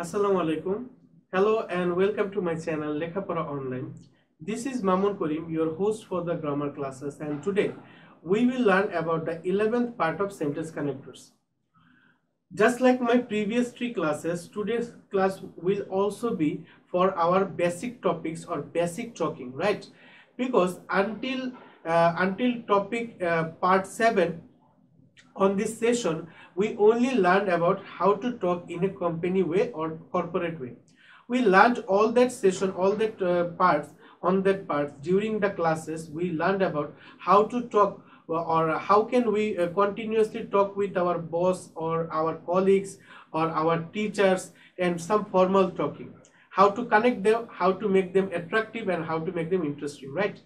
Assalamu alaikum. Hello and welcome to my channel Lekhapora Online. This is Mamun Karim, your host for the grammar classes, and today we will learn about the 11th part of sentence connectors. Just like my previous 3 classes, today's class will also be for our basic topics or basic talking, right? Because until topic part 7 on this session, we only learned about how to talk in a company way or corporate way. We learned all that session, all that parts during the classes. We learned about how to talk or how can we continuously talk with our boss or our colleagues or our teachers, and some formal talking, how to connect them, how to make them attractive, and how to make them interesting, right?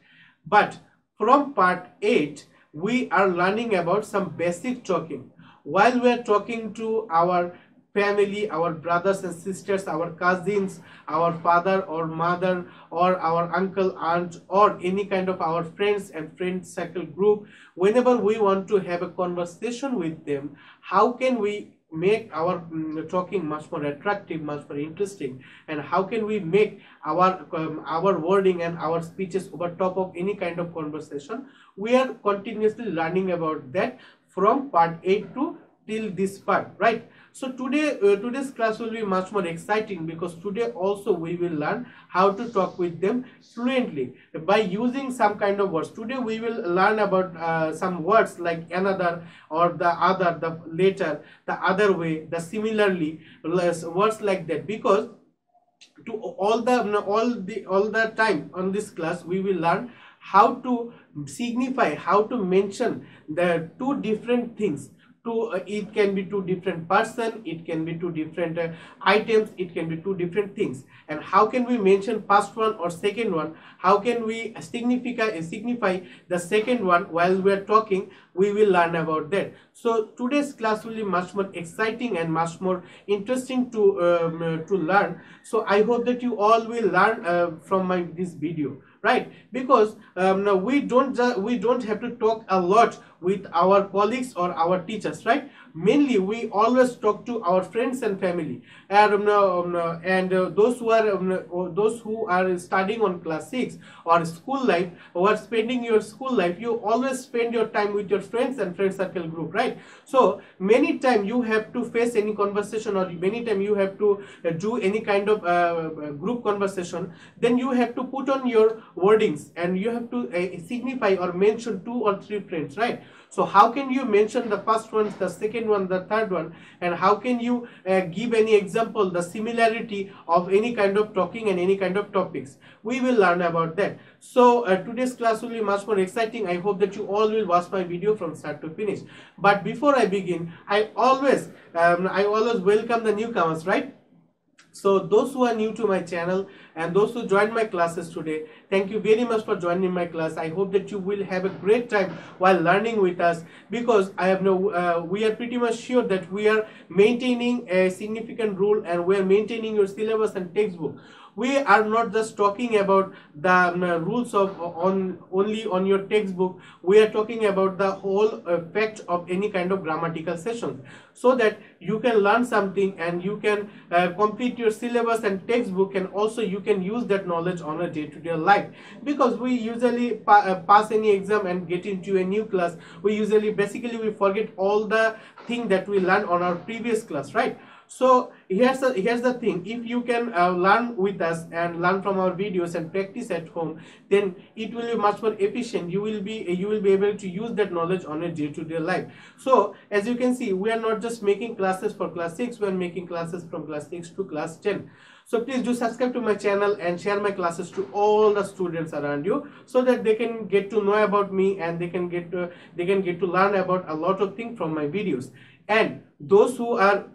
But from part 8 we are learning about some basic talking. While we are talking to our family, our brothers and sisters, our cousins, our father or mother, or our uncle, aunt, or any kind of our friends and friend circle group, whenever we want to have a conversation with them, how can we make our talking much more attractive, much more interesting, and how can we make our wording and our speeches over top of any kind of conversation? We are continuously learning about that from part 8 to till this part, right? So today's class will be much more exciting, because today also we will learn how to talk with them fluently by using some kind of words. Today we will learn about some words like another, or the other, the later, the other way, the similarly, words like that. Because to all the time on this class we will learn how to signify, how to mention the two different things. It can be two different person, it can be two different items, it can be two different things. And how can we mention first one or second one? How can we signify the second one while we are talking? We will learn about that. So today's class will be much more exciting and much more interesting to learn. So I hope that you all will learn from this video, right? Because now we don't have to talk a lot with our colleagues or our teachers, right? Mainly we always talk to our friends and family, and those who are studying on class 6 or school life, or are spending your school life, you always spend your time with your friends and friend circle group, right? So many time you have to face any conversation, or many time you have to do any kind of group conversation. Then you have to put on your wordings, and you have to signify or mention 2 or 3 friends, right? So how can you mention the first one, the second one, the third one, and how can you give any example, the similarity of any kind of talking and any kind of topics? We will learn about that. So today's class will be much more exciting. I hope that you all will watch my video from start to finish. But before I begin, I always welcome the newcomers, right? So those who are new to my channel and those who joined my classes today, thank you very much for joining my class. I hope that you will have a great time while learning with us, because we are pretty much sure that we are maintaining a significant rule, and we are maintaining your syllabus and textbook. We are not just talking about the rules of only on your textbook. We are talking about the whole fact of any kind of grammatical sessions, so that you can learn something and you can complete your syllabus and textbook, and also you can use that knowledge on a day-to-day life. Because we usually pass any exam and get into a new class, we forget all the thing that we learned on our previous class, right? So here's the thing: if you can learn with us and learn from our videos and practice at home, then it will be much more efficient. You will be able to use that knowledge on a day-to-day life. So as you can see, we are not just making classes for class 6, we are making classes from class 6 to class 10. So please do subscribe to my channel and share my classes to all the students around you, so that they can get to know about me, and they can get to learn about a lot of things from my videos. And those who are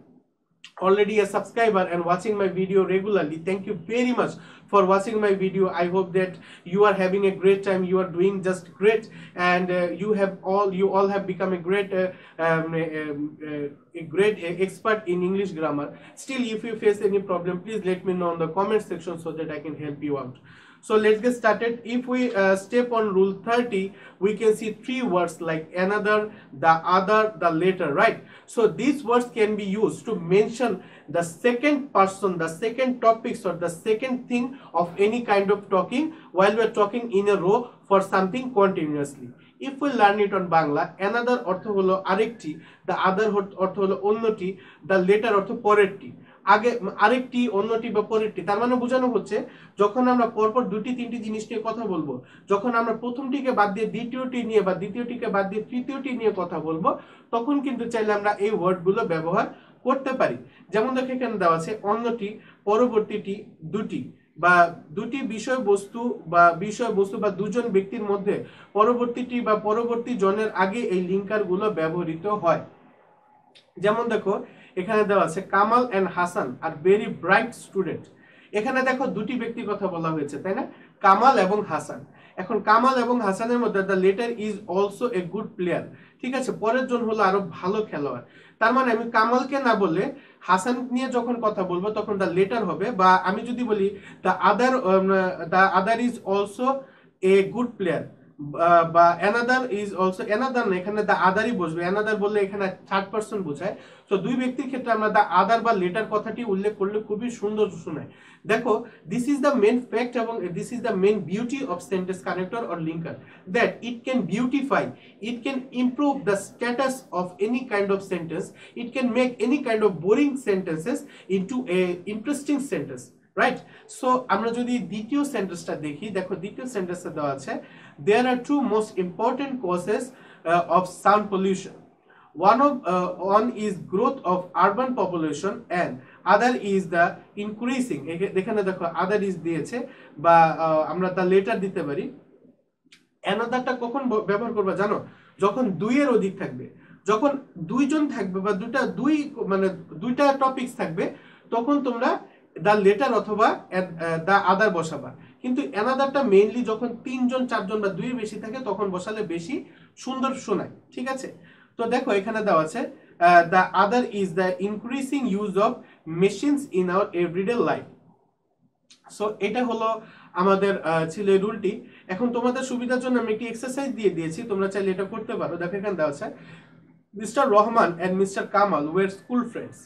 already a subscriber and watching my video regularly, thank you very much for watching my video. I hope that you are having a great time, you are doing just great, and you all have become a great expert in English grammar. Still, if you face any problem, please let me know in the comment section, so that I can help you out. So let's get started. If we step on rule 30, we can see three words like another, the other, the later, right? So these words can be used to mention the second person, the second topics or the second thing of any kind of talking while we are talking in a row for something continuously. If we learn it on Bangla, another অর্থ হলো আরেকটি, the other অর্থ হলো অন্যটি, the later অর্থ পরেরটি। আগে আরেকটি, অন্যটি বা পরেরটি, তার মানে বোঝানো হচ্ছে যখন আমরা পরপর দুটি তিনটি জিনিস নিয়ে কথা বলবো, যখন আমরা প্রথমটিকে বাদ দিয়ে দ্বিতীয়টি নিয়ে বা দ্বিতীয়টিকে বাদ দিয়ে তৃতীয়টি নিয়ে কথা বলবো, তখন কিন্তু চাইলে আমরা এই ওয়ার্ডগুলো ব্যবহার করতে পারি। যেমন দেখো এখানে দেওয়া আছে অন্যটি, পরবর্তীটি, দুটি বা দুটি বিষয়বস্তু বা দুজন ব্যক্তির মধ্যে পরবর্তীটি বা পরবর্তী জনের আগে এই লিঙ্কার গুলো ব্যবহৃত হয়। যেমন দেখো এখানে দেওয়া আছে Kamal and Hasan are very bright student. এখানে দেখো দুটি ব্যক্তির কথা বলা হয়েছে, তাই না? কামাল এবং হাসান। এখন কামাল এবং হাসানের মধ্যে the letter is also a good player, ঠিক আছে, পরের জন হলো আরো ভালো খেলোয়াড়। তার মানে আমি কামালকে না বলে হাসান নিয়ে যখন কথা বলবো তখন দ্য লেটার হবে, বা আমি যদি বলি the other is also a good player বা অ্যানাদার ইজ অলসো, অ্যানাদার না, এখানে দ্য আদারই বসবে, অ্যানাদার বললে এখানে থার্ড পারসন বোঝায়। তো দুই ব্যক্তির ক্ষেত্রে আমরা দ্য আদার বা লেটার কথাটি উল্লেখ করলে খুবই সুন্দর শোনায়। দেখো this is the main fact এবং this is the main beauty of sentence connector or linker, that it can beautify, it can improve the status of any kind of sentence, it can make any kind of boring sentences into a interesting sentence, right? So আমরা যদি দ্বিতীয় সেন্টেন্সটা দেখি, দেখো দ্বিতীয় সেন্টেন্সে দেওয়া আছে there are two most important causes of sound pollution. One is growth of urban population and other is the increasing, এখানে দেখো other is দিয়েছে বা আমরা তা লেটার দিতে পারি। অ্যানাদারটা কখন ব্যবহার করবে জানো? যখন দুইয়ের অধিক থাকবে, যখন দুইজন থাকবে বা দুইটা টপিকস থাকবে, তখন তোমরা দ্য লেটার অথবা দ্য আদার বসাবা। কিন্তু অ্যানাদারটা মেইনলি যখন তিনজন, চারজন বা দুইয়ের বেশি থাকে তখন বসালে বেশি সুন্দর শোনায়, ঠিক আছে? তো দেখো এখানে দেওয়া আছে the other is the increasing use of machines in our everyday life. So এটা হলো আমাদের ছিল এই রুলটি। এখন তোমাদের সুবিধার জন্য আমি একটি এক্সারসাইজ দিয়ে দিয়েছি, তোমরা চাইলে এটা করতে পারো। দেখো এখানে দেওয়া আছে Mr Rahman and Mr Kamal were school friends,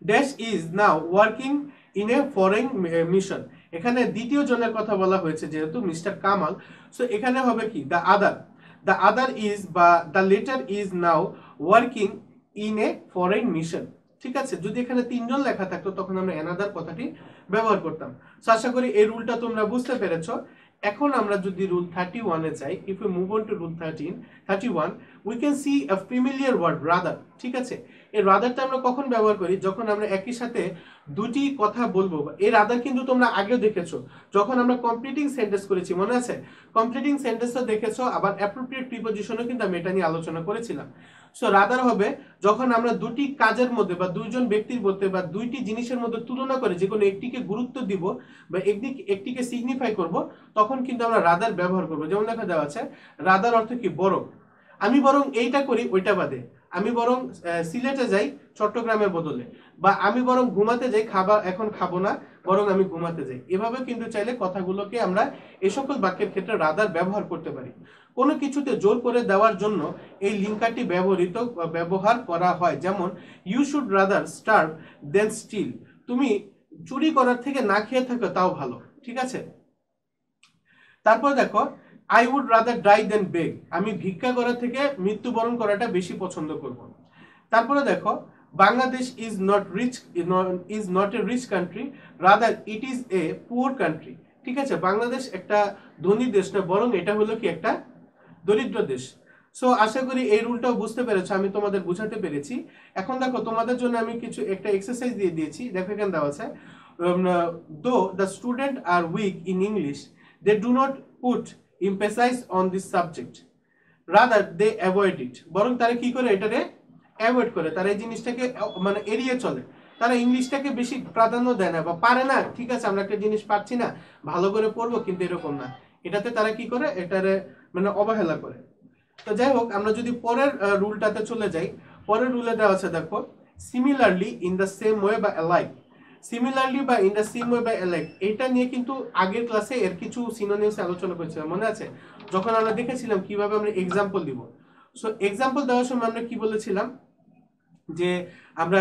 dash is now working in a foreign mission. এখানে দ্বিতীয় জনের কথা বলা হয়েছে যেহেতু মিস্টার কামাল, সো এখানে হবে কি দ্য আদার ইজ বা the letter is now working in a foreign mission, ঠিক আছে? যদি এখানে তিনজন লেখা থাকতো তখন আমরা অ্যানাদার কথাটি ব্যবহার করতাম। সো আশা করি এই রুলটা তোমরা বুঝতে পেরেছো। এখন আমরা যদি রুল 31 এ যাই, if you move on to rule 31 we can see a familiar word rather, ঠিক আছে? এই রাদারটা আমরা কখন ব্যবহার করি? যখন আমরা একই সাথে দুটি কথা বলবো। এই রাদার কিন্তু তোমরা আগেও দেখেছো যখন আমরা কমপ্লিটিং সেন্টেন্স করেছি, মনে আছে? কমপ্লিটিং সেন্টেন্সও দেখেছো, আবার অ্যাপ্রোপ্রিয়েট প্রিপোজিশনও কিন্তু আমি এটা নিয়ে আলোচনা করেছিলাম। সো রাদার হবে যখন আমরা দুটি কাজের মধ্যে বা দুইজন ব্যক্তির মধ্যে বা দুইটি জিনিসের মধ্যে তুলনা করে যে কোনো একটিকে গুরুত্ব দিব বা একটিকে সিগনিফাই করব, তখন কিন্তু আমরা রাদার ব্যবহার করব। যেমন দেখা দেওয়া আছে রাদার অর্থ কি? বরং। আমি বরং এইটা করি ওইটা বাদে, আমি বরং সিলেটে যাই চট্টগ্রামের বদলে, বা আমি বরং ঘুমাতে যাই, এখন খাবো না, বরং আমি ঘুমাতে যাই। এভাবে কিন্তু চাইলে কথাগুলোকে আমরা এই সকল বাক্যের ক্ষেত্রে রাদার ব্যবহার করতে পারি। কোনো কিছুতে জোর করে দেওয়ার জন্য এই লিঙ্কারটি ব্যবহার করা হয়। যেমন you should rather starve than steal, তুমি চুরি করার থেকে না খেয়ে থাকো তাও ভালো, ঠিক আছে? তারপর দেখো আই উড রাদার ডাই দেন বেগ, আমি ভিক্ষা করা থেকে মৃত্যুবরণ করাটা বেশি পছন্দ করব। তারপরে দেখো Bangladesh is not a rich country, rather it is a poor country, ঠিক আছে? বাংলাদেশ একটা ধনী দেশ না, বরং এটা হলো কি একটা দরিদ্র দেশ। সো আশা করি এই রুলটাও বুঝতে পেরেছো, আমি তোমাদের বুঝাতে পেরেছি। এখন দেখো তোমাদের জন্য আমি একটা এক্সারসাইজ দিয়ে দিয়েছি। দেখো এখানে দেওয়া আছে though the student are weak in English they do not put emphasize on this subject, rather they avoid it, বরং তারা কি করে? এটারে অ্যাভয়েড করে, তারা এই জিনিসটাকে এড়িয়ে চলে, তারা ইংলিশটাকে বেশি প্রাধান্য দেয় না বা পারে না। ঠিক আছে, আমরা একটা জিনিস পাচ্ছি না, ভালো করে পড়বো, কিন্তু এরকম না, এটাতে তারা কি করে? এটারে অবহেলা করে। তো যাই হোক, আমরা যদি পরের রুলটাতে চলে যাই, পরের রুলে দেওয়া আছে দেখো similarly in the same way বা অ্যালাইক, সিমিলারলি বা ইন দ্য সেম ওয়ে বা লাইক, এটা নিয়ে কিন্তু আগের ক্লাসে এর কিছু সিনোনিমস আলোচনা করেছিলাম, মনে আছে? যখন আমরা দেখেছিলাম কিভাবে আমরা এক্সাম্পল দিব। সো এক্সাম্পল দেওয়ার সময় আমরা কি বলেছিলাম যে আমরা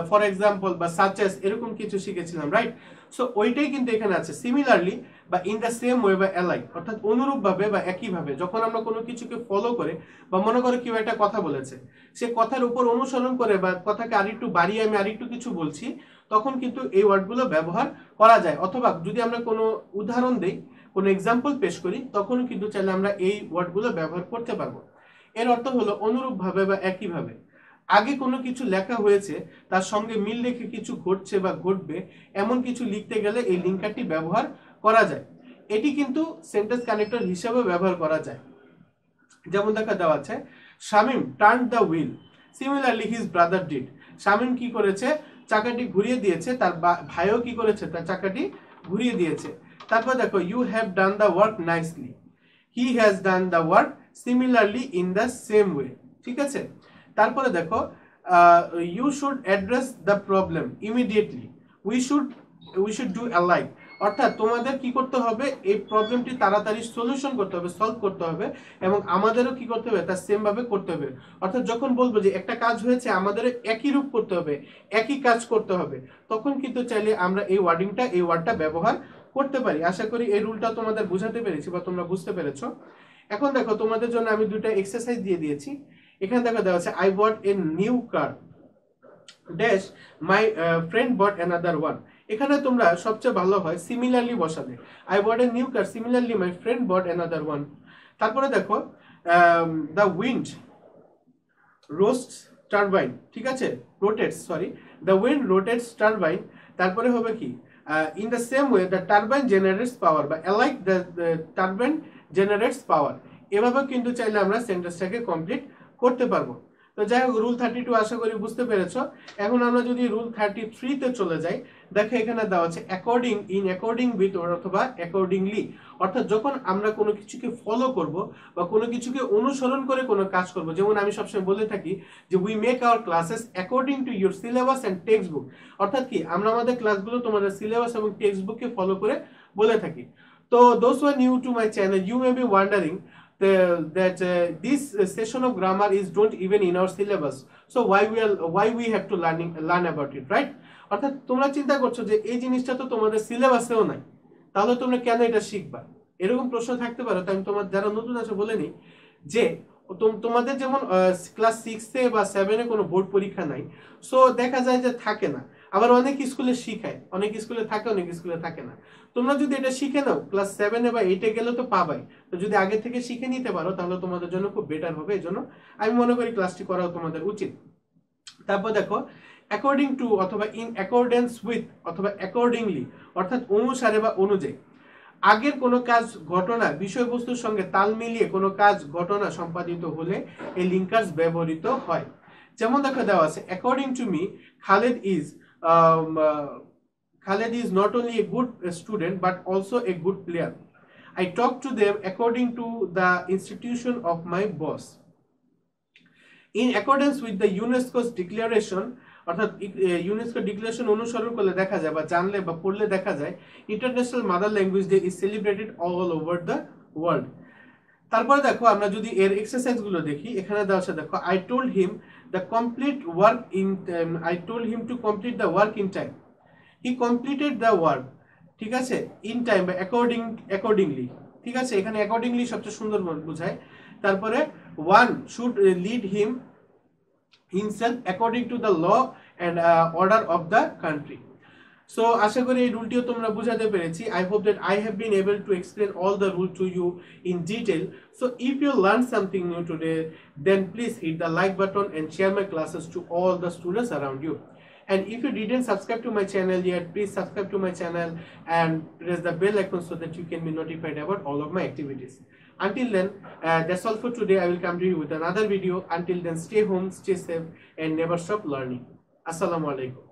ফর এক্সাম্পল বা সাচ এস এরকম কিছু শিখেছিলাম, রাইট? সো ওইটাই কিন্তু এখানে আছে, সিমিলারলি বা ইন দ্য সেম ওয়ে বা অ্যালাইক, অর্থাৎ অনুরূপভাবে বা একইভাবে। যখন আমরা কোনো কিছুকে ফলো করে বা মনে করে কেউ একটা কথা বলেছে, সে কথার উপর অনুসরণ করে বা কথাকে আরেকটু বাড়িয়ে আমি আরেকটু কিছু বলছি, তখন কিন্তু এই ওয়ার্ডগুলো ব্যবহার করা যায়। অথবা যদি আমরা কোনো উদাহরণ দেই, কোনো এক্সাম্পল পেশ করি, তখনও কিন্তু চাইলে আমরা এই ওয়ার্ডগুলো ব্যবহার করতে পারবো। এর অর্থ হলো অনুরূপভাবে বা একইভাবে। আগে কোনো কিছু লেখা হয়েছে, তার সঙ্গে মিল রেখে কিছু ঘটছে বা ঘটবে এমন কিছু লিখতে গেলে এই লিঙ্কারটি ব্যবহার করা যায়। এটি কিন্তু সেন্টেন্স কানেক্টর হিসেবে ব্যবহার করা যায়। যেমন দেখা দেওয়া আছে, Shamim turn the wheel, similarly his brother did. Shamim কি করেছে? চাকাটি ঘুরিয়ে দিয়েছে। তার ভাইও কি করেছে? তার চাকাটি ঘুরিয়ে দিয়েছে। তারপর দেখো, you have done the work nicely, he has done the work similarly in the same way. ঠিক আছে? তারপরে দেখো, you should address the problem immediately, we should do alike. অর্থাৎ তোমাদের কি করতে হবে? এই প্রবলেমটি তাড়াতাড়ি সলিউশন করতে হবে, সলভ করতে হবে, এবং আমাদেরও কি করতে হবে? তার সেম ভাবে করতে হবে। অর্থাৎ যখন বলবো যে একটা কাজ হয়েছে, আমাদের একই রূপ করতে হবে, একই কাজ করতে হবে, তখন কিন্তু চাইলে আমরা এই ওয়ার্ডটা ব্যবহার করতে পারি। আশা করি এই রুলটা তোমাদের বুঝাতে পেরেছি বা তোমরা বুঝতে পেরেছো। এখন দেখো, তোমাদের জন্য আমি দুটো এক্সারসাইজ দিয়ে দিয়েছি। এখানে দেখো দেওয়া আছে, I bought a new car dash my friend bought another one. এখানে তোমরা সবচেয়ে ভালো হয় সিমিলারলি বসাবে। I bought a new car similarly my friend bought another one. তারপরে দেখো, দ্য উইন্ড রোস্টস টারবাইন, ঠিক আছে, rotates, sorry, the wind rotates turbine. তারপরে হবে কি, in the same way the turbine generates power, বা alike the turbine generates power. এভাবে কিন্তু চাইলে আমরা সেন্টেন্সটাকে কমপ্লিট করতে পারবো। তো যাই হোক, রুল 32 আশা করি বুঝতে পেরেছো। এখন আমরা যদি রুল 33 তে চলে যাই, দেখো এখানে দেওয়া আছে অ্যাকর্ডিং, ইন অ্যাকর্ডিং উইথ অথবা অ্যাকর্ডিংলি। অর্থাৎ যখন আমরা কোনো কিছুকে ফলো করব বা কোনো কিছুকে অনুসরণ করে কোনো কাজ করব, যেমন আমি সবসময় বলে থাকি যে we make our classes according to your syllabus and text book. অর্থাৎ কি, আমরা আমাদের ক্লাসগুলো তোমাদের সিলেবাস এবং টেক্সট বুককে ফলো করে বলে থাকি। তো those who are new to my channel, you may be wondering that this session of grammar is don't even in our syllabus, so why we have to learn about it, right? অর্থাৎ তোমরা চিন্তা করছো যে এই জিনিসটা তো তোমাদের সিলেবাসেও নাই, তাহলে তোমরা কেন এটা শিখবা? এরকম প্রশ্ন থাকতে পারে। তাই আমি তোমার যারা নতুন আছে বলে নিই যে তোমাদের যেমন ক্লাস 6 এ বা 7 এ কোনো বোর্ড পরীক্ষা নাই, সো দেখা যায় যে থাকে না। আবার অনেক স্কুলে শিখায়, অনেক স্কুলে থাকে, অনেক স্কুলে থাকে না। তোমরা যদি এটা শিখে নাও, ক্লাস 7 এ বা 8 এ গেলে তো পাবাই। তো যদি আগে থেকে শিখে নিতে পারো, তাহলে তোমাদের জন্য খুব বেটার হবে। এজন্য আমি মনে করি ক্লাসটি করাও তোমাদের উচিত। তারপর দেখো, অ্যাকর্ডিং টু অথবা ইন অ্যাকর্ডেন্স উইথ অথবা অ্যাকর্ডিংলি, অর্থাৎ অনুসারে বা অনুযায়ী। আগের কোনো কাজ, ঘটনা, বিষয়বস্তুর সঙ্গে তাল মিলিয়ে কোনো কাজ, ঘটনা সম্পাদিত হলে এই লিঙ্কার্স ব্যবহৃত হয়। যেমন দেখো দেওয়া আছে, according to me Khaled is not only a good student but also a good player. I talk to them according to the institution of my boss. In accordance with the UNESCO's declaration, অর্থাৎ UNESCO declaration অনুসরণ করলে দেখা যায় বা জানলে বা পড়লে দেখা যায়, international mother language day is celebrated all over the world. তারপরে দেখো, আমরা যদি এর এক্সারসাইজ গুলো দেখি, এখানে দেওয়া আছে দেখো, I told him to complete the work in time. He completed the work, ঠিক আছে, in time বা accordingly, ঠিক আছে। এখানে accordingly সবচেয়ে সুন্দর বোঝায়। তারপরে one should lead himself according to the law and order of the country. So আশা করি এই রুলটিও তোমরা বুঝাতে পেরেছি। I hope that I have been able to explain all the rule to you in detail. So if you learned something new today, then please hit the like button and share my classes to all the students around you. And if you didn't subscribe to my channel yet, please subscribe to my channel and press the bell icon so that you can be notified about all of my activities. Until then, that's all for today. I will come to you with another video. Until then, stay home, stay safe, and never stop learning. Assalamu alaikum.